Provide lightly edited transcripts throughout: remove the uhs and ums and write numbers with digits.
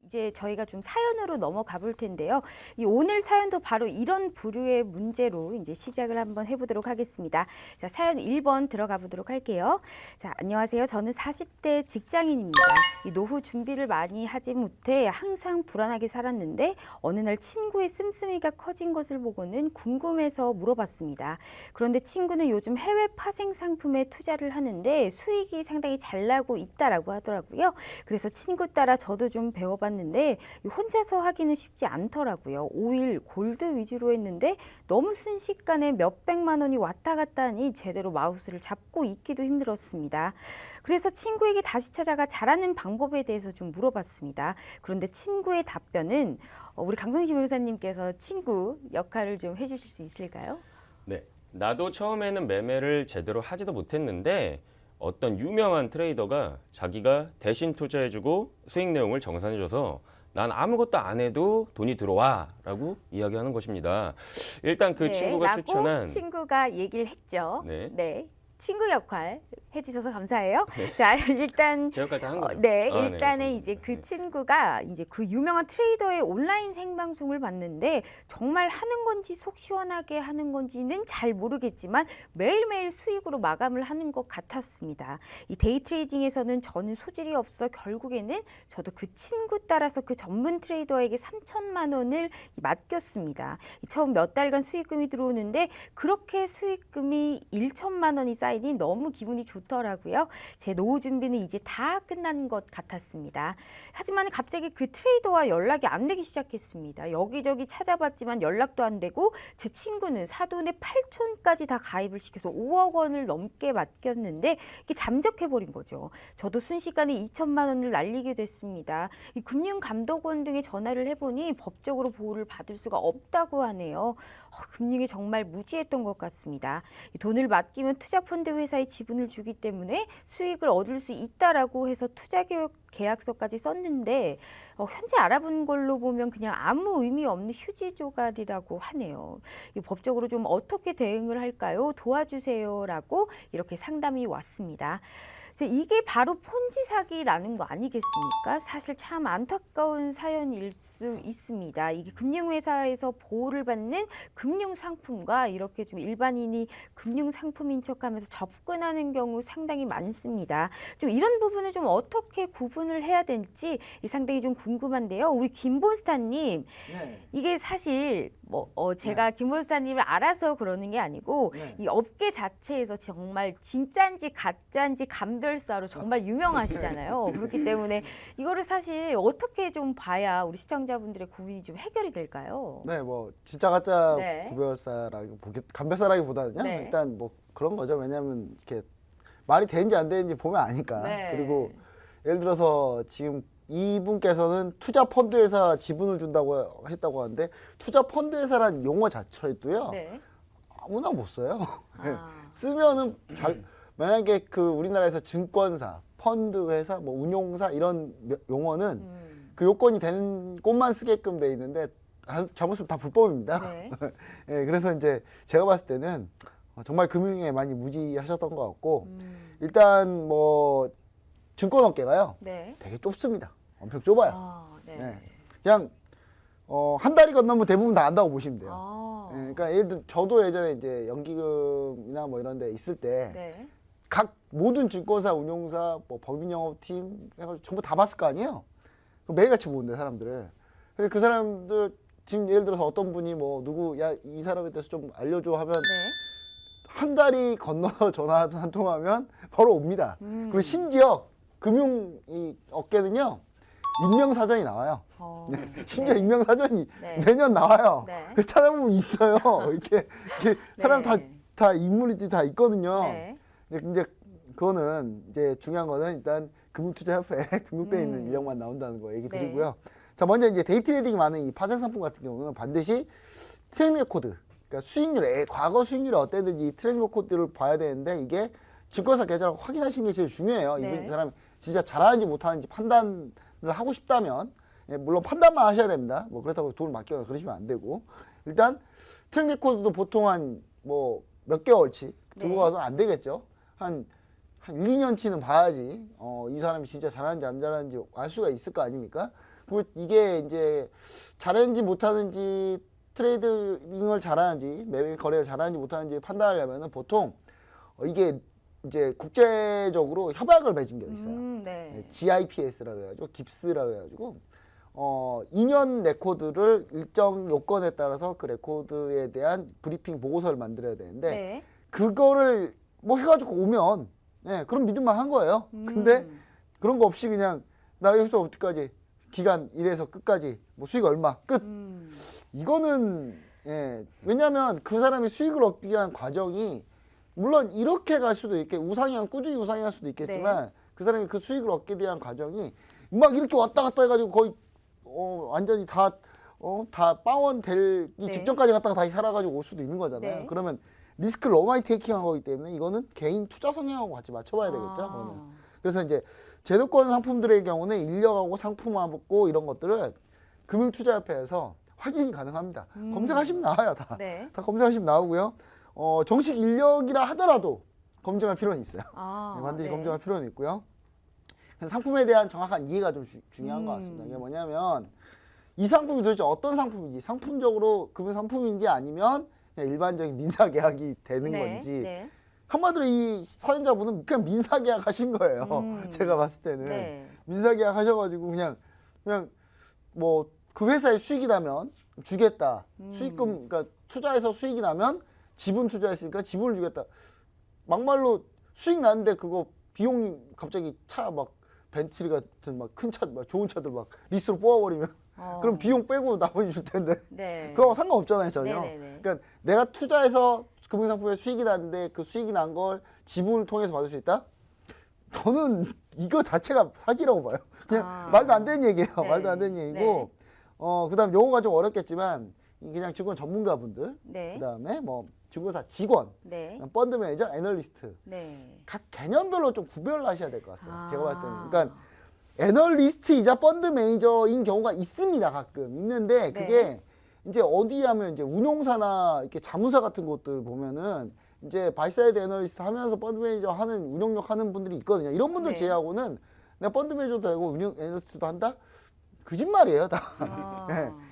이제 저희가 좀 사연으로 넘어가 볼 텐데요. 이 오늘 사연도 바로 이런 부류의 문제로 이제 시작을 한번 해보도록 하겠습니다. 자, 사연 1번 들어가 보도록 할게요. 자, 안녕하세요. 저는 40대 직장인입니다. 이 노후 준비를 많이 하지 못해 항상 불안하게 살았는데 어느 날 친구의 씀씀이가 커진 것을 보고는 궁금해서 물어봤습니다. 그런데 친구는 요즘 해외 파생 상품에 투자를 하는데 수익이 상당히 잘 나고 있다라고 하더라고요. 그래서 친구 따라 저도 좀 배워봤는데 혼자서 하기는 쉽지 않더라고요. 5일 골드 위주로 했는데 너무 순식간에 몇백만 원이 왔다 갔다 하니 제대로 마우스를 잡고 있기도 힘들었습니다. 그래서 친구에게 다시 찾아가 잘하는 방법에 대해서 좀 물어봤습니다. 그런데 친구의 답변은 우리 강성심 변호사님께서 친구 역할을 좀 해주실 수 있을까요? 네, 나도 처음에는 매매를 제대로 하지도 못했는데 어떤 유명한 트레이더가 자기가 대신 투자해주고 수익 내용을 정산해줘서 난 아무것도 안 해도 돈이 들어와 라고 이야기하는 것입니다. 일단 그 친구가 라고 추천한 친구가 얘기를 했죠. 네. 친구 역할 해주셔서 감사해요. 자, 일단 제 역할 다 한 거죠? 일단은 이제 그 네. 친구가 이제 그 유명한 트레이더의 온라인 생방송을 봤는데 정말 하는 건지 속 시원하게 하는 건지는 잘 모르겠지만 매일매일 수익으로 마감을 하는 것 같았습니다. 이 데이 트레이딩에서는 저는 소질이 없어 결국에는 저도 그 친구 따라서 그 전문 트레이더에게 3천만 원을 맡겼습니다. 처음 몇 달간 수익금이 들어오는데 그렇게 수익금이 1천만 원이 쌓이니 너무 기분이 좋더라고요. 제 노후 준비는 이제 다 끝난 것 같았습니다. 하지만 갑자기 그 트레이더와 연락이 안 되기 시작했습니다. 여기저기 찾아봤지만 연락도 안 되고 제 친구는 사돈의 8촌까지 다 가입을 시켜서 5억 원을 넘게 맡겼는데 이게 잠적해버린 거죠. 저도 순식간에 2천만 원을 날리게 됐습니다. 이 금융감독원 등에 전화를 해보니 법적으로 보호를 받을 수가 없다고 하네요. 금융이 정말 무지했던 것 같습니다. 이 돈을 맡기면 투자펀드 회사에 지분을 주기 때문에 수익을 얻을 수 있다라고 해서 투자계약서까지 썼는데 현재 알아본 걸로 보면 그냥 아무 의미 없는 휴지 조각이라고 하네요. 이 법적으로 좀 어떻게 대응을 할까요? 도와주세요라고 이렇게 상담이 왔습니다. 이게 바로 폰지 사기라는 거 아니겠습니까? 사실 참 안타까운 사연일 수 있습니다. 이게 금융회사에서 보호를 받는 금융상품과 이렇게 좀 일반인이 금융상품인 척하면서 접근하는 경우 상당히 많습니다. 좀 이런 부분을 좀 어떻게 구분을 해야 될지 상당히 좀 궁금한데요. 우리 김보스타님, 이게 사실 제가 김보스타님을 알아서 그러는 게 아니고 이 업계 자체에서 정말 진짜인지 가짜인지 감별사로 정말 유명하시잖아요. 그렇기 때문에 이거를 사실 어떻게 좀 봐야 우리 시청자분들의 고민이 좀 해결이 될까요? 네, 뭐 진짜 가짜 네. 감별사라기보다는요. 네. 일단 뭐 그런 거죠. 왜냐하면 이렇게 말이 되는지 안 되는지 보면 아니까. 네. 그리고 예를 들어서 지금 이분께서는 투자 펀드 회사 지분을 준다고 했다고 하는데 투자 펀드 회사란 용어 자체도요. 네. 아무나 못 써요. 아. 쓰면은 만약에 그 우리나라에서 증권사, 펀드 회사, 뭐 운용사 이런 용어는 그 요건이 되는 곳만 쓰게끔 돼 있는데 잘못 쓰면 다 불법입니다. 네. 예, 그래서 이제 제가 봤을 때는 정말 금융에 많이 무지하셨던 것 같고 일단 뭐 증권업계가요 네. 되게 좁습니다. 엄청 좁아요. 네. 예. 그냥 한 달이 건너면 대부분 다 안다고 보시면 돼요. 아. 예, 그러니까 예를 들어 저도 예전에 이제 연기금이나 뭐 이런 데 있을 때 네. 각 모든 증권사, 운용사, 뭐 법인영업팀 해가지고 전부 다 봤을 거 아니에요. 매일같이 보는데 사람들을. 근데 그 사람들 지금 예를 들어서 어떤 분이 뭐 누구 야 이 사람에 대해서 좀 알려줘 하면 네. 한 달이 건너서 전화 한 통하면 바로 옵니다. 그리고 심지어 금융 이 업계는요 임명사전이 나와요. 심지어 네. 임명사전이 네. 매년 나와요. 네. 그 찾아보면 있어요. 이렇게 사람 네. 다 인물이 다 있거든요. 네. 근데 그거는 이제 중요한 거는 일단 금융투자협회에 등록되어 있는 인력만 나온다는 거 얘기 네. 드리고요. 자, 먼저 이제 데이 트레이딩이 많은 이 파생 상품 같은 경우는 반드시 트랙 레코드, 그러니까 과거 수익률이 어땠는지 트랙 레코드를 봐야 되는데 이게 증권사 계좌를 확인하시는 게 제일 중요해요. 네. 이 사람이 진짜 잘하는지 못하는지 판단을 하고 싶다면 물론 판단만 하셔야 됩니다. 뭐 그렇다고 돈을 맡기거나 그러시면 안 되고 일단 트랙 레코드도 보통 한 뭐 몇 개월치 두고 가서 안 되겠죠. 한 1, 2년치는 봐야지 이 사람이 진짜 잘하는지 안 잘하는지 알 수가 있을 거 아닙니까? 그리고 이게 이제 잘하는지 못하는지 트레이딩을 잘하는지 매매 거래를 잘하는지 못하는지 판단하려면은 보통 이게 이제 국제적으로 협약을 맺은 게 있어요. 네. GIPS라 그래가지고 깁스라 그래가지고 2년 레코드를 일정 요건에 따라서 그 레코드에 대한 브리핑 보고서를 만들어야 되는데 네. 그거를 뭐 해가지고 오면 그럼 믿을만 한 거예요. 근데 그런 거 없이 그냥 나 여기서 어디까지 기간 1에서 끝까지 뭐 수익 얼마 끝 이거는 왜냐하면 그 사람이 수익을 얻기 위한 과정이 물론 이렇게 갈 수도 있게 꾸준히 우상향할 수도 있겠지만 그 사람이 그 수익을 얻기 위한 과정이 막 이렇게 왔다 갔다 해가지고 거의 완전히 다 빵원 되기 직전까지 갔다가 다시 살아가지고 올 수도 있는 거잖아요. 네. 그러면 리스크를 너무 많이 테이킹한 거기 때문에 이거는 개인 투자 성향하고 같이 맞춰봐야 되겠죠. 그거는. 그래서 이제 제도권 상품들의 경우는 인력하고 상품하고 이런 것들은 금융투자협회에서 확인이 가능합니다. 검색하시면 나와요. 다 검색하시면 나오고요. 정식 인력이라 하더라도 검증할 필요는 있어요. 반드시 검증할 필요는 있고요. 그래서 상품에 대한 정확한 이해가 좀 중요한 것 같습니다. 이게 뭐냐면 이 상품이 도대체 어떤 상품인지 상품적으로 금융 상품인지 아니면 그냥 일반적인 민사 계약이 되는 건지 한마디로 이 사연자분은 그냥 민사 계약 하신 거예요. 제가 봤을 때는 민사 계약 하셔가지고 그냥 뭐 그 회사에 수익이 나면 주겠다. 수익금 그러니까 투자해서 수익이 나면 지분 투자했으니까 지분을 주겠다. 막말로 수익 나는데 그거 비용 갑자기 차 막 벤틀리 같은 막 큰 차 막 좋은 차들 막 리스로 뽑아버리면 그럼 비용 빼고 나머지 줄 텐데 그거하고 상관없잖아요 전혀. 그러니까 내가 투자해서 금융상품에 수익이 났는데 그 수익이 난 걸 지분을 통해서 받을 수 있다? 저는 이거 자체가 사기라고 봐요. 그냥 말도 안 되는 얘기예요. 말도 안 되는 얘기고 그다음 용어가 좀 어렵겠지만 그냥 증권 전문가분들 그다음에 뭐 증권사 직원, 펀드 매니저, 애널리스트 각 개념별로 좀 구별을 하셔야 될 것 같아요. 제가 봤을 때는. 그러니까 애널리스트이자 펀드 매니저인 경우가 있습니다. 가끔 있는데 그게 이제 어디 하면 이제 운용사나 이렇게 자무사 같은 곳들 보면은 이제 바이사이드 애널리스트 하면서 펀드 매니저 하는 운용력 하는 분들이 있거든요. 이런 분들 제외하고는 내가 펀드 매니저도 되고 운용 애널리스트도 한다? 거짓말이에요, 다.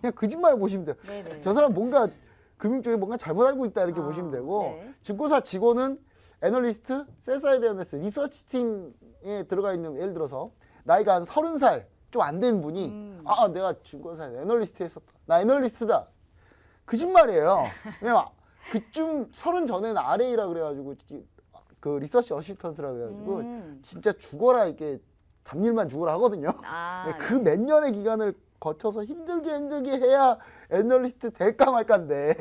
그냥 거짓말 보시면 돼요. 저 사람 뭔가 금융 쪽에 뭔가 잘못 알고 있다 이렇게 보시면 되고 증권사 직원은 애널리스트, 셀사이드 애널리스트, 리서치 팀에 들어가 있는 예를 들어서 나이가 한 30살 좀 안 된 분이 내가 증권사 애널리스트 했었다. 나 애널리스트다. 거짓말이에요. 왜냐면 그쯤 30 전에는 RA라 그래가지고 그 리서치 어시스턴트라 그래가지고 진짜 죽어라 이렇게 잡일만 죽어라 하거든요. 그 몇 년의 기간을 거쳐서 힘들게 해야 애널리스트 될까 말까인데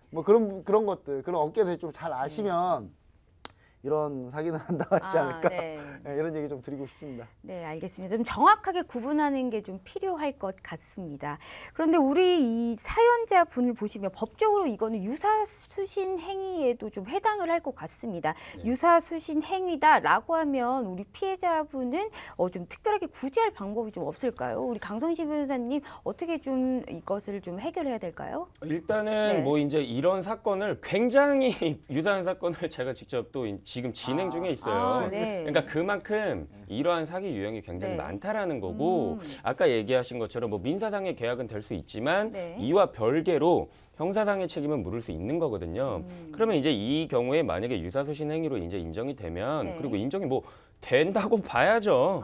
뭐 그런 것들 그런 업계에서 좀 잘 아시면 이런 사기는 안 당하시지 않을까 이런 얘기 좀 드리고 싶습니다. 네, 알겠습니다. 좀 정확하게 구분하는 게 좀 필요할 것 같습니다. 그런데 우리 이 사연자 분을 보시면 법적으로 이거는 유사수신 행위에도 좀 해당을 할 것 같습니다. 유사수신 행위다라고 하면 우리 피해자분은 좀 특별하게 구제할 방법이 좀 없을까요? 우리 강성신 변호사님 어떻게 좀 이것을 좀 해결해야 될까요? 일단은 뭐 이제 이런 사건을 굉장히 유사한 사건을 제가 직접 또 지금 진행 중에 있어요. 그러니까 그만큼 이러한 사기 유형이 굉장히 많다라는 거고 아까 얘기하신 것처럼 뭐 민사상의 계약은 될 수 있지만 이와 별개로 형사상의 책임은 물을 수 있는 거거든요. 그러면 이제 이 경우에 만약에 유사수신 행위로 이제 인정이 되면 그리고 인정이 뭐 된다고 봐야죠.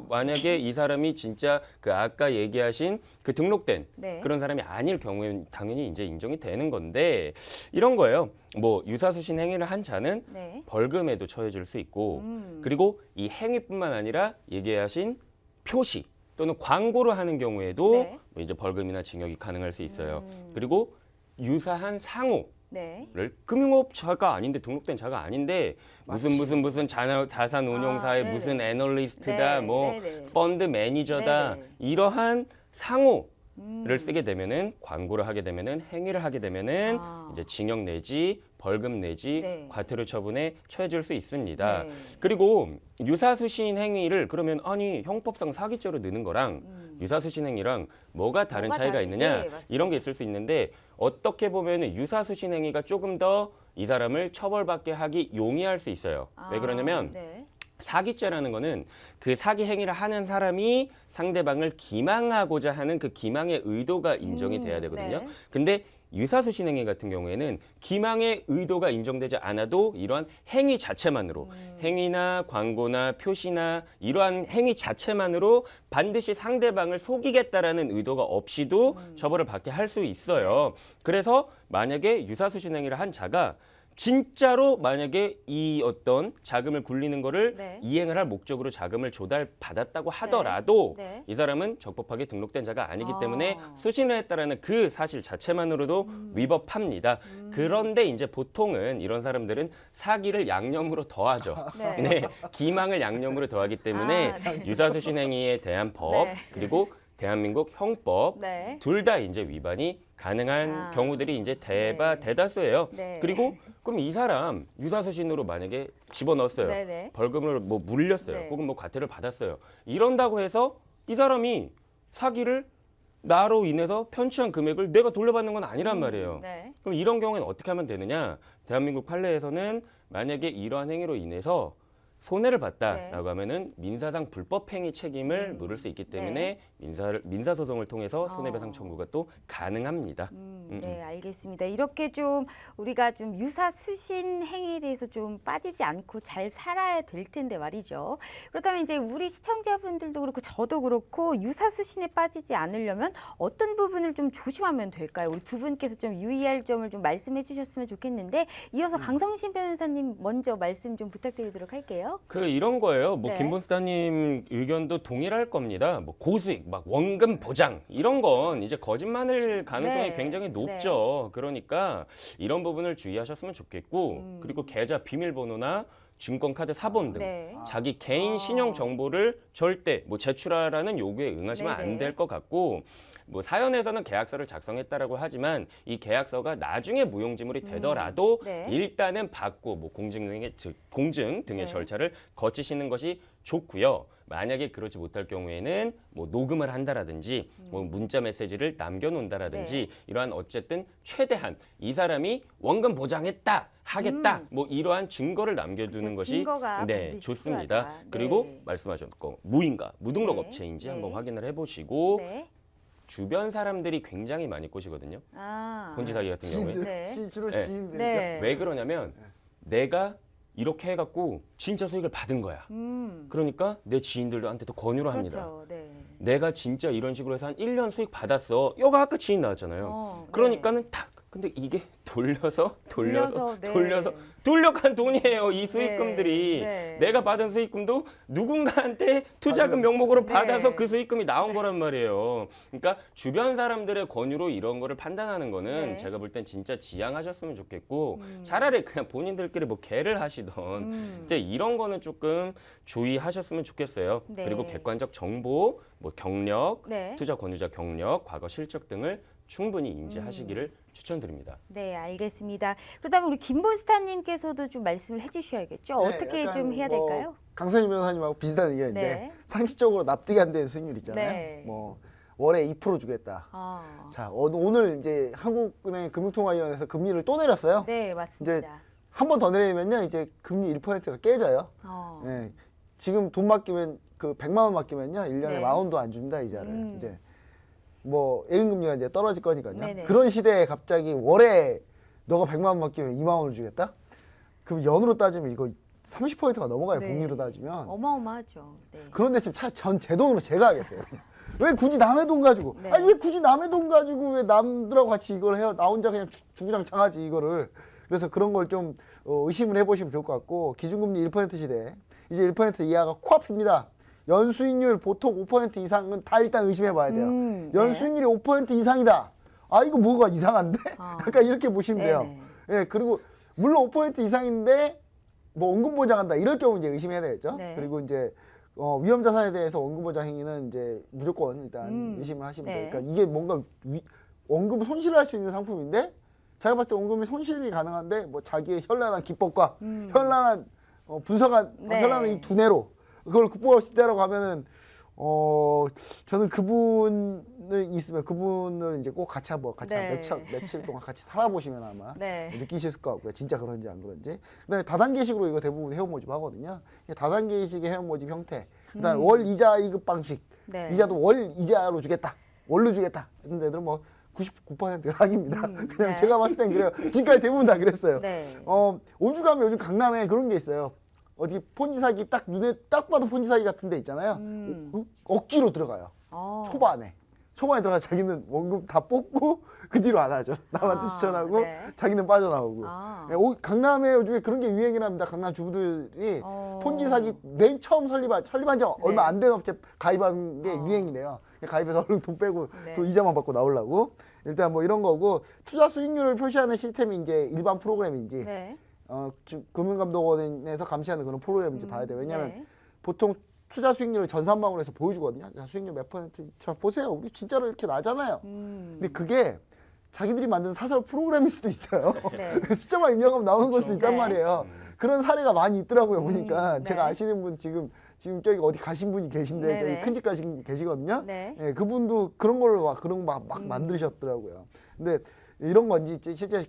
만약에 이 사람이 진짜 그 아까 얘기하신 그 등록된 그런 사람이 아닐 경우에는 당연히 이제 인정이 되는 건데 이런 거예요. 뭐 유사수신 행위를 한 자는 벌금에도 처해질 수 있고 그리고 이 행위뿐만 아니라 얘기하신 표시 또는 광고를 하는 경우에도 뭐 이제 벌금이나 징역이 가능할 수 있어요. 그리고 유사한 상호를 금융업자가 아닌데 등록된 자가 아닌데 무슨 자산 운용사의 무슨 애널리스트다 뭐 펀드 매니저다 이러한 상호를 쓰게 되면은 광고를 하게 되면은 행위를 하게 되면은 이제 징역 내지 벌금 내지 과태료 처분에 처해질 수 있습니다. 그리고 유사수신 행위를 그러면 아니 형법상 사기죄로 넣는 거랑 유사수신 행위랑 뭐가 다른 차이가 있느냐 이런 게 있을 수 있는데 어떻게 보면 유사수신 행위가 조금 더 이 사람을 처벌받게 하기 용이할 수 있어요. 왜 그러냐면 사기죄라는 거는 그 사기 행위를 하는 사람이 상대방을 기망하고자 하는 그 기망의 의도가 인정이 돼야 되거든요. 네. 근데 유사수신 행위 같은 경우에는 기망의 의도가 인정되지 않아도 이러한 행위 자체만으로 행위나 광고나 표시나 이러한 행위 자체만으로 반드시 상대방을 속이겠다라는 의도가 없이도 처벌을 받게 할 수 있어요. 그래서 만약에 유사수신 행위를 한 자가 진짜로 만약에 이 어떤 자금을 굴리는 거를 네. 이행을 할 목적으로 자금을 조달받았다고 하더라도 네. 이 사람은 적법하게 등록된 자가 아니기 아. 때문에 수신을 했다라는 그 사실 자체만으로도 위법합니다. 그런데 이제 보통은 이런 사람들은 사기를 양념으로 더하죠. 네. 네, 기망을 양념으로 더하기 때문에 아, 네. 유사수신 행위에 대한 법 네. 그리고 대한민국 형법 네. 둘 다 이제 위반이 가능한 아. 경우들이 이제 네. 대다수예요. 네. 그리고 그럼 이 사람 유사수신으로 만약에 집어넣었어요. 네네. 벌금을 뭐 물렸어요. 네. 혹은 뭐 과태료를 받았어요. 이런다고 해서 이 사람이 사기를 나로 인해서 편취한 금액을 내가 돌려받는 건 아니란 말이에요. 네. 그럼 이런 경우에는 어떻게 하면 되느냐? 대한민국 판례에서는 만약에 이러한 행위로 인해서 손해를 봤다라고 하면은 민사상 불법행위 책임을 물을 수 있기 때문에 민사소송을 통해서 손해배상 청구가 또 가능합니다. 네, 알겠습니다. 이렇게 좀 우리가 좀 유사수신 행위에 대해서 좀 빠지지 않고 잘 살아야 될 텐데 말이죠. 그렇다면 이제 우리 시청자분들도 그렇고 저도 그렇고 유사수신에 빠지지 않으려면 어떤 부분을 좀 조심하면 될까요? 우리 두 분께서 좀 유의할 점을 좀 말씀해 주셨으면 좋겠는데 이어서 강성신 변호사님 먼저 말씀 좀 부탁드리도록 할게요. 이런 거예요. 뭐 네. 김본스타님 의견도 동일할 겁니다. 뭐 고수익, 막 원금 보장 이런 건 이제 거짓말일 가능성이 네. 굉장히 높죠. 그러니까 이런 부분을 주의하셨으면 좋겠고 그리고 계좌 비밀번호나 증권카드 사본 등 네. 자기 개인 신용 정보를 절대 뭐 제출하라는 요구에 응하시면 네네. 안 될 것 같고. 뭐 사연에서는 계약서를 작성했다라고 하지만 이 계약서가 나중에 무용지물이 되더라도 네. 일단은 받고 뭐 공증 등의 네. 절차를 거치시는 것이 좋고요. 만약에 그렇지 못할 경우에는 뭐 녹음을 한다라든지 뭐 문자 메시지를 남겨놓는다라든지 이러한 어쨌든 최대한 이 사람이 원금 보장했다 하겠다 뭐 이러한 증거를 남겨두는 그쵸, 것이 증거가 네 반드시 좋습니다. 필요하다. 그리고 네. 말씀하셨고 무인가 무등록 네. 업체인지 네. 한번 확인을 해보시고 네. 주변 사람들이 굉장히 많이 꼬시거든요. 아. 본지 사기 같은 경우에. 지인들, 네. 주로 네. 지인들. 네. 왜 그러냐면 내가 이렇게 해갖고 진짜 소익을 받은 거야. 그러니까 내 지인들도 한테 더 권유를 합니다. 그렇죠. 네. 내가 진짜 이런 식으로 해서 한 1년 수익 받았어. 여가 아까 지인 나왔잖아요. 네. 그러니까는 탁. 근데 이게 돌려서 네. 돌려간 돈이에요. 이 수익금들이. 네. 내가 받은 수익금도 누군가한테 투자금 명목으로 네. 받아서 그 수익금이 나온 거란 말이에요. 그러니까 주변 사람들의 권유로 이런 거를 판단하는 거는 네. 제가 볼 땐 진짜 지양하셨으면 좋겠고 차라리 그냥 본인들끼리 뭐 개를 하시던 이제 이런 거는 조금 주의하셨으면 좋겠어요. 네. 그리고 객관적 정보, 뭐 경력, 네. 투자 권유자 경력, 과거 실적 등을 충분히 인지하시기를 추천드립니다. 네, 알겠습니다. 그렇다면 우리 김본스타님께서도 좀 말씀을 해주셔야겠죠. 네, 어떻게 약간 좀 해야 뭐 될까요? 강선희 변호사님하고 비슷한 의견인데 네. 상식적으로 납득이 안 되는 수익률 있잖아요. 네. 뭐 월에 2% 주겠다. 아, 자, 오늘 이제 한국은행 금융통화위원회에서 금리를 또 내렸어요. 네, 맞습니다. 한 번 더 내리면요, 이제 금리 1%가 깨져요. 예. 지금 돈 맡기면 그 100만 원 맡기면요, 1년에 네. 10,000원도 안 준다 이자를. 이제 뭐 예금금리가 이제 떨어질 거니까요. 네네. 그런 시대에 갑자기 월에 너가 100만 원 맡기면 2만 원을 주겠다? 그럼 연으로 따지면 이거 30%가 넘어가요. 네. 복리로 따지면. 어마어마하죠. 네. 그런 데 있으면 전 제 돈으로 제가 하겠어요. 그냥. 왜 굳이 남의 돈 가지고? 네. 아니 왜 굳이 남의 돈 가지고 왜 남들하고 같이 이걸 해요? 나 혼자 그냥 주구장창하지 이거를. 그래서 그런 걸 좀 의심을 해보시면 좋을 것 같고 기준금리 1% 시대 이제 1% 이하가 코앞입니다. 연수익률 보통 5% 이상은 다 일단 의심해봐야 돼요. 네. 연수익률이 5% 이상이다. 아 이거 뭐가 이상한데? 약간 이렇게 보시면 돼요. 네네. 예 그리고 물론 5% 이상인데 뭐 원금 보장한다 이럴 경우 이제 의심해야 되겠죠. 네. 그리고 이제 위험 자산에 대해서 원금 보장 행위는 이제 무조건 일단 의심을 하시면 네. 돼요. 그러니까 이게 뭔가 원금 손실을 할 수 있는 상품인데 자기가 봤을 때 원금이 손실이 가능한데 뭐 자기의 현란한 기법과 현란한 분석한 네. 현란한 이 두뇌로 그걸 극복할 수 있다라고 하면은 저는 그분은 있으면 그분을 이제 꼭 같이 한번 같이 네. 며칠 동안 같이 살아보시면 아마 네. 느끼실 것 같고요. 진짜 그런지 안 그런지. 그다음에 다단계식으로 이거 대부분 회원 모집 하거든요. 다단계식의 회원 모집 형태. 그다음에 월 이자 이급 방식. 네. 이자도 월 이자로 주겠다. 월로 주겠다. 했는데 애들은 뭐 99%가 아닙니다. 그냥 네. 제가 봤을 땐 그래요. 지금까지 대부분 다 그랬어요. 네. 오죽하면 요즘 강남에 그런 게 있어요. 어디 폰지 사기 딱 눈에 딱 봐도 폰지 사기 같은 데 있잖아요. 억지로 들어가요. 초반에 들어가서 자기는 원금 다 뽑고 그 뒤로 안 하죠. 남한테 추천하고 네. 자기는 빠져나오고. 아. 강남에 요즘에 그런 게 유행이랍니다. 강남 주부들이 폰지 사기 맨 처음 설립한 지 얼마 안 된 업체 가입한 게 유행이래요. 가입해서 얼른 돈 빼고 네. 또 이자만 받고 나오려고. 일단 뭐 이런 거고 투자 수익률을 표시하는 시스템이 이제 일반 프로그램인지 네. 금융감독원에서 감시하는 그런 프로그램인지 봐야 돼요. 왜냐하면 네. 보통 투자 수익률을 전산망으로 해서 보여주거든요. 야, 수익률 몇 %? 자, 보세요. 우리 진짜로 이렇게 나잖아요. 근데 그게 자기들이 만든 사설 프로그램일 수도 있어요. 네. 숫자만 입력하면 나오는 걸 수도 있단 네. 말이에요. 그런 사례가 많이 있더라고요. 보니까 네. 제가 아시는 분 지금 저기 어디 가신 분이 계신데 네네. 저기 큰 집 가신 분 계시거든요. 네. 예, 그분도 그런 걸로 막 만드셨더라고요. 근데 이런 건지 실제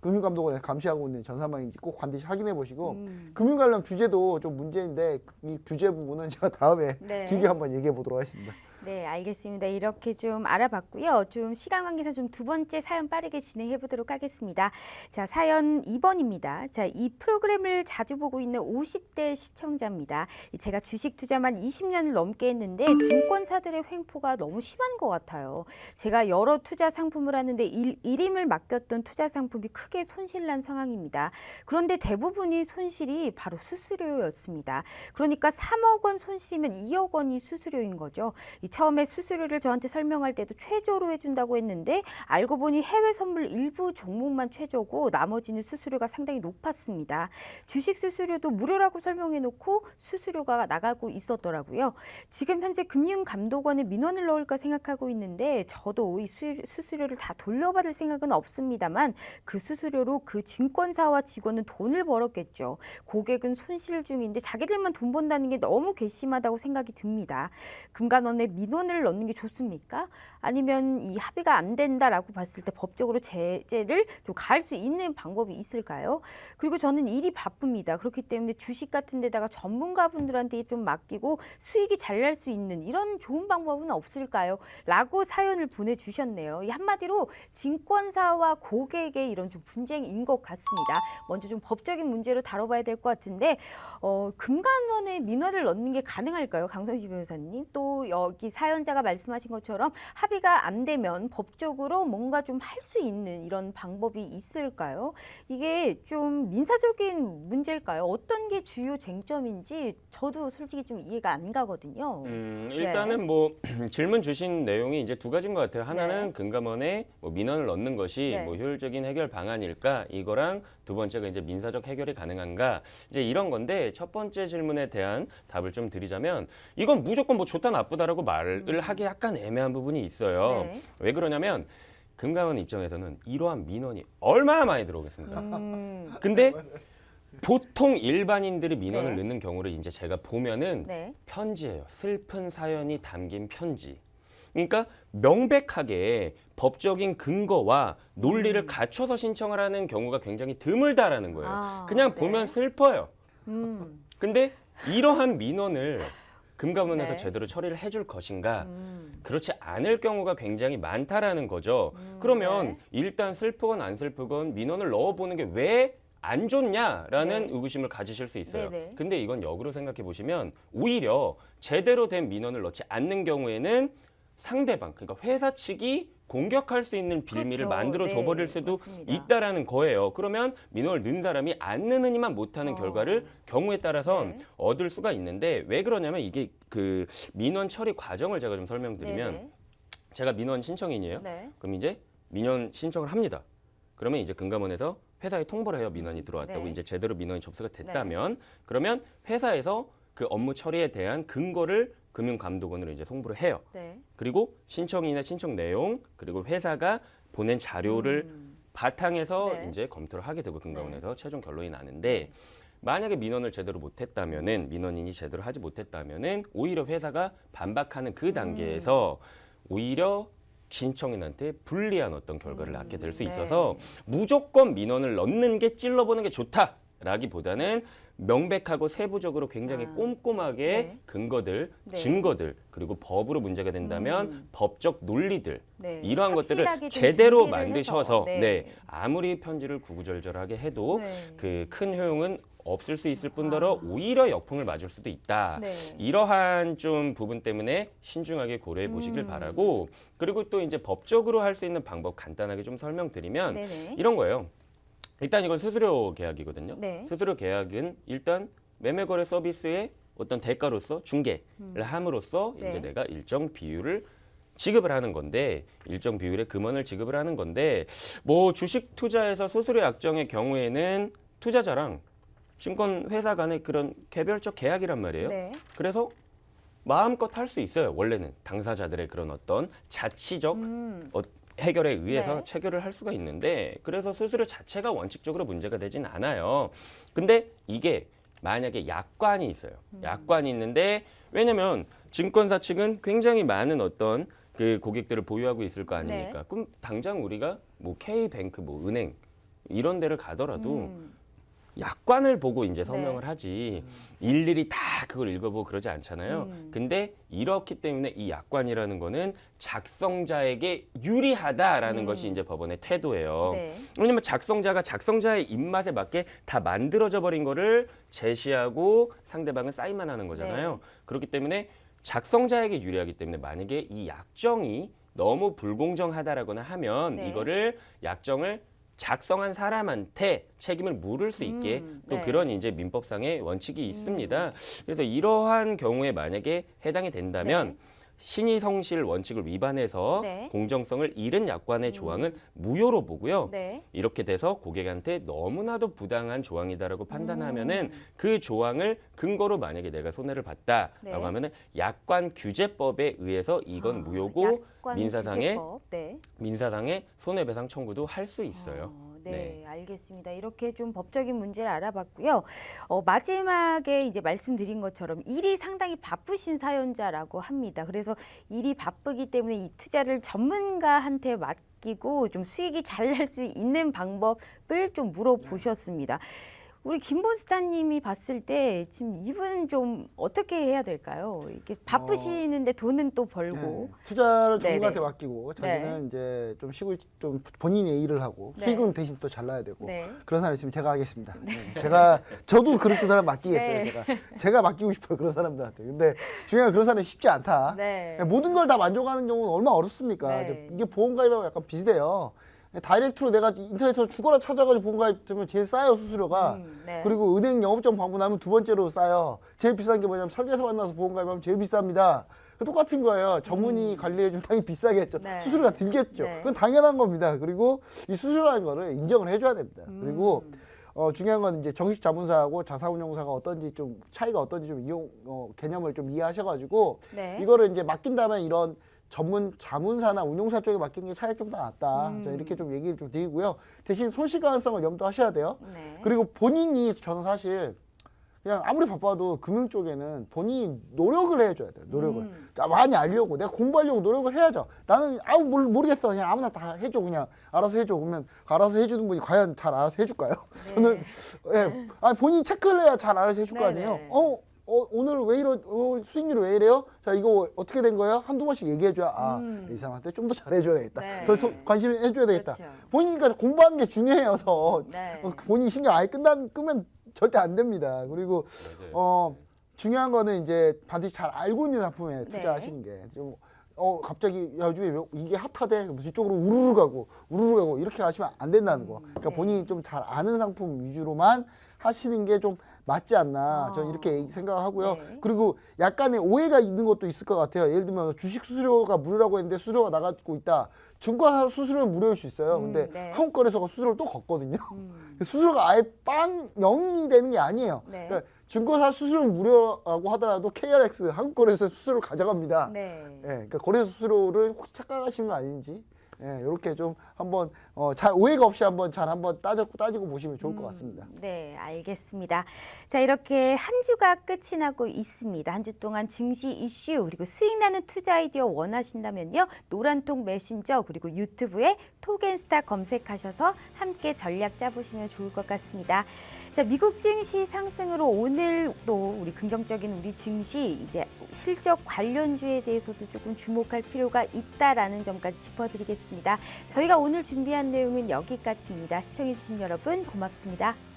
금융감독원에서 감시하고 있는 전산망인지 꼭 반드시 확인해 보시고 금융 관련 규제도 좀 문제인데 이 규제 부분은 제가 다음에 네. 길게 한번 얘기해 보도록 하겠습니다. 네, 알겠습니다. 이렇게 좀 알아봤고요. 좀 시간 관계상 좀 두 번째 사연 빠르게 진행해 보도록 하겠습니다. 자, 사연 2번입니다. 자, 이 프로그램을 자주 보고 있는 50대 시청자입니다. 제가 주식 투자만 20년을 넘게 했는데 증권사들의 횡포가 너무 심한 것 같아요. 제가 여러 투자 상품을 하는데 일임을 맡겼던 투자 상품이 크게 손실난 상황입니다. 그런데 대부분이 손실이 바로 수수료였습니다. 그러니까 3억 원 손실이면 2억 원이 수수료인 거죠. 처음에 수수료를 저한테 설명할 때도 최저로 해준다고 했는데 알고 보니 해외 선물 일부 종목만 최저고 나머지는 수수료가 상당히 높았습니다. 주식 수수료도 무료라고 설명해놓고 수수료가 나가고 있었더라고요. 지금 현재 금융감독원에 민원을 넣을까 생각하고 있는데 저도 이 수수료를 다 돌려받을 생각은 없습니다만 그 수수료로 그 증권사와 직원은 돈을 벌었겠죠. 고객은 손실 중인데 자기들만 돈 번다는 게 너무 괘씸하다고 생각이 듭니다. 금감원에 민원을 넣는 게 좋습니까? 아니면 이 합의가 안 된다라고 봤을 때 법적으로 제재를 좀 가할 수 있는 방법이 있을까요? 그리고 저는 일이 바쁩니다. 그렇기 때문에 주식 같은 데다가 전문가분들한테 좀 맡기고 수익이 잘 날 수 있는 이런 좋은 방법은 없을까요? 라고 사연을 보내주셨네요. 이 한마디로 증권사와 고객의 이런 좀 분쟁인 것 같습니다. 먼저 좀 법적인 문제로 다뤄봐야 될 것 같은데 금감원에 민원을 넣는 게 가능할까요? 강성시 변호사님. 또 여기 사연자가 말씀하신 것처럼 합의가 안 되면 법적으로 뭔가 좀 할 수 있는 이런 방법이 있을까요? 이게 좀 민사적인 문제일까요? 어떤 게 주요 쟁점인지 저도 솔직히 좀 이해가 안 가거든요. 일단은 뭐 질문 주신 내용이 이제 두 가지인 것 같아요. 하나는 네. 금감원에 뭐 민원을 넣는 것이 네. 뭐 효율적인 해결 방안일까? 이거랑 두 번째가 이제 민사적 해결이 가능한가? 이제 이런 건데 첫 번째 질문에 대한 답을 좀 드리자면 이건 무조건 뭐 좋다 나쁘다라고 말을 하기 약간 애매한 부분이 있어요. 네. 왜 그러냐면 금감원 입장에서는 이러한 민원이 얼마나 많이 들어오겠습니까? 근데 보통 일반인들이 민원을 네. 넣는 경우를 이제 제가 보면은 네. 편지예요. 슬픈 사연이 담긴 편지. 그러니까 명백하게 법적인 근거와 논리를 갖춰서 신청을 하는 경우가 굉장히 드물다라는 거예요. 아, 그냥 네. 보면 슬퍼요. 음. 근데 이러한 민원을 금감원에서 네. 제대로 처리를 해줄 것인가? 그렇지 않을 경우가 굉장히 많다라는 거죠. 그러면 네. 일단 슬프건 안 슬프건 민원을 넣어보는 게 왜 안 좋냐라는 네. 의구심을 가지실 수 있어요. 네네. 근데 이건 역으로 생각해 보시면 오히려 제대로 된 민원을 넣지 않는 경우에는 상대방, 그러니까 회사 측이 공격할 수 있는 빌미를 그렇죠. 만들어 네, 줘버릴 수도 맞습니다. 있다라는 거예요. 그러면 민원을 넣은 사람이 안 넣느니만 못하는 결과를 경우에 따라선 네. 얻을 수가 있는데 왜 그러냐면 이게 그 민원 처리 과정을 제가 좀 설명드리면 네네. 제가 민원 신청인이에요. 네. 그럼 이제 민원 신청을 합니다. 그러면 이제 금감원에서 회사에 통보를 해요. 민원이 들어왔다고. 네. 이제 제대로 민원이 접수가 됐다면 그러면 회사에서 그 업무 처리에 대한 근거를 금융감독원으로 이제 송부를 해요. 네. 그리고 신청이나 신청 내용 그리고 회사가 보낸 자료를 바탕에서 네. 이제 검토를 하게 되고 금감원에서 최종 결론이 나는데 만약에 민원을 제대로 못했다면은 민원인이 제대로 하지 못했다면은 오히려 회사가 반박하는 그 단계에서 오히려 신청인한테 불리한 어떤 결과를 낳게 될 수 네. 있어서 무조건 민원을 넣는 게 찔러보는 게 좋다라기보다는 명백하고 세부적으로 굉장히 아. 꼼꼼하게 네. 근거들, 네. 증거들 그리고 법으로 문제가 된다면 법적 논리들 네. 이러한 것들을 확실하게 좀 제대로 준비를 만드셔서 해서. 네. 네. 아무리 편지를 구구절절하게 해도 네. 그 큰 효용은 없을 수 있을 뿐더러 오히려 역풍을 맞을 수도 있다. 네. 이러한 좀 부분 때문에 신중하게 고려해 보시길 바라고 그리고 또 이제 법적으로 할 수 있는 방법 간단하게 좀 설명드리면 네네. 이런 거예요. 일단 이건 수수료 계약이거든요. 네. 수수료 계약은 일단 매매거래 서비스의 어떤 대가로서 중개를 함으로써 네. 이제 내가 일정 비율을 지급을 하는 건데 일정 비율의 금원을 지급을 하는 건데 뭐 주식 투자에서 수수료 약정의 경우에는 투자자랑 증권 회사 간의 그런 개별적 계약이란 말이에요. 네. 그래서 마음껏 할 수 있어요. 원래는 당사자들의 그런 어떤 자치적 해결에 의해서 네. 체결을 할 수가 있는데 그래서 수수료 자체가 원칙적으로 문제가 되진 않아요. 근데 이게 만약에 약관이 있어요. 약관이 있는데 왜냐면 증권사 측은 굉장히 많은 어떤 그 고객들을 보유하고 있을 거 아닙니까? 네. 그럼 당장 우리가 뭐 K뱅크 뭐 은행 이런 데를 가더라도 음. 약관을 보고 이제 성명을 네. 하지 일일이 다 그걸 읽어보고 그러지 않잖아요. 근데 이렇기 때문에 이 약관이라는 거는 작성자에게 유리하다라는 것이 이제 법원의 태도예요. 네. 왜냐면 작성자가 작성자의 입맛에 맞게 다 만들어져 버린 거를 제시하고 상대방은 사인만 하는 거잖아요. 네. 그렇기 때문에 작성자에게 유리하기 때문에 만약에 이 약정이 너무 불공정하다라거나 하면 네. 이거를 약정을 작성한 사람한테 책임을 물을 수 있게 또 네. 그런 이제 민법상의 원칙이 있습니다. 그래서 이러한 경우에 만약에 해당이 된다면 네. 신의성실 원칙을 위반해서 네. 공정성을 잃은 약관의 조항은 무효로 보고요. 네. 이렇게 돼서 고객한테 너무나도 부당한 조항이다라고 판단하면은 그 조항을 근거로 만약에 내가 손해를 봤다라고 네. 하면은 약관 규제법에 의해서 이건 무효고 약관 민사상의 규제법. 네. 민사상의 손해배상 청구도 할 수 있어요. 네, 알겠습니다. 이렇게 좀 법적인 문제를 알아봤고요. 마지막에 이제 말씀드린 것처럼 일이 상당히 바쁘신 사연자라고 합니다. 그래서 일이 바쁘기 때문에 이 투자를 전문가한테 맡기고 좀 수익이 잘 날 수 있는 방법을 좀 물어보셨습니다. 우리 김본스타님이 봤을 때 지금 이분은 좀 어떻게 해야 될까요? 이게 바쁘시는데 돈은 또 벌고. 네. 투자를 네네. 전문가한테 맡기고 자기는 이제 좀 쉬고 좀 본인의 일을 하고 네. 수익은 대신 또 잘 나야 되고 네. 그런 사람 있으면 제가 하겠습니다. 네. 저도 그렇게 사람 맡기겠어요. 네. 제가 맡기고 싶어요 그런 사람들한테. 근데 중요한 그런 사람이 쉽지 않다. 네. 모든 걸 다 만족하는 경우는 얼마나 어렵습니까? 네. 이게 보험가입하고 약간 비슷해요. 다이렉트로 내가 인터넷에서 죽어라 찾아가지고 보험가입 되면 제일 싸요 수수료가. 네. 그리고 은행 영업점 방문하면 두 번째로 싸요. 제일 비싼 게 뭐냐면 설계사 만나서 보험가입하면 제일 비쌉니다. 똑같은 거예요. 전문의 관리해주면 당연히 비싸겠죠. 네. 수수료가 들겠죠. 네. 그건 당연한 겁니다. 그리고 이 수수료라는 거를 인정을 해줘야 됩니다. 그리고 중요한 건 이제 정식 자문사하고 자사운용사가 어떤지 좀 차이가 어떤지 좀 개념을 좀 이해하셔가지고 네. 이거를 이제 맡긴다면 이런 전문 자문사나 운용사 쪽에 맡기는 게 차라리 좀 더 낫다. 자, 이렇게 좀 얘기를 좀 드리고요. 대신 손실 가능성을 염두하셔야 돼요. 네. 그리고 본인이 저는 사실 그냥 아무리 바빠도 금융 쪽에는 본인이 노력을 해줘야 돼요. 노력을. 자, 많이 알려고 내가 공부하려고 노력을 해야죠. 나는 모르겠어. 그냥 아무나 다 해줘. 그냥 알아서 해줘. 그러면 알아서 해주는 분이 과연 잘 알아서 해줄까요? 저는 예, 본인이 체크를 해야 잘 알아서 해줄 거 네, 아니에요. 네. 오늘 왜 수익률이 왜 이래요? 자, 이거 어떻게 된 거예요? 한두 번씩 얘기해줘야, 이 사람한테 좀 더 잘해줘야 되겠다. 네. 더 관심 해줘야 되겠다. 그렇죠. 본인이 공부하는 게 중요해요, 더. 네. 본인이 신경 아예 끄면 절대 안 됩니다. 그리고, 맞아요. 중요한 거는 이제 반드시 잘 알고 있는 상품에 네. 투자하시는 게 좀, 갑자기 야, 요즘에 이게 핫하대. 그럼 이쪽으로 우르르 가고 이렇게 하시면 안 된다는 거. 그러니까 네. 본인이 좀 잘 아는 상품 위주로만 하시는 게 좀 맞지 않나 저는 이렇게 생각하고요. 네. 그리고 약간의 오해가 있는 것도 있을 것 같아요. 예를 들면 주식 수수료가 무료라고 했는데 수수료가 나가고 있다. 증권사 수수료는 무료일 수 있어요. 근데 네. 한국거래소가 수수료를 또 걷거든요. 수수료가 아예 0이 되는 게 아니에요. 네. 그러니까 증권사 수수료는 무료라고 하더라도 KRX 한국거래소 수수료를 가져갑니다. 네. 예, 그러니까 거래소 수수료를 혹시 착각하시는 거 아닌지 예, 이렇게 좀 한번 잘 오해가 없이 한번 따지고 보시면 좋을 것 같습니다. 네, 알겠습니다. 자, 이렇게 한 주가 끝이 나고 있습니다. 한 주 동안 증시 이슈 그리고 수익 나는 투자 아이디어 원하신다면요. 노란통 메신저 그리고 유튜브에 톡앤스타 검색하셔서 함께 전략 짜보시면 좋을 것 같습니다. 자, 미국 증시 상승으로 오늘도 우리 긍정적인 우리 증시 이제 실적 관련주에 대해서도 조금 주목할 필요가 있다라는 점까지 짚어드리겠습니다. 저희가 오늘 준비한 내용은 여기까지입니다. 시청해주신 여러분 고맙습니다.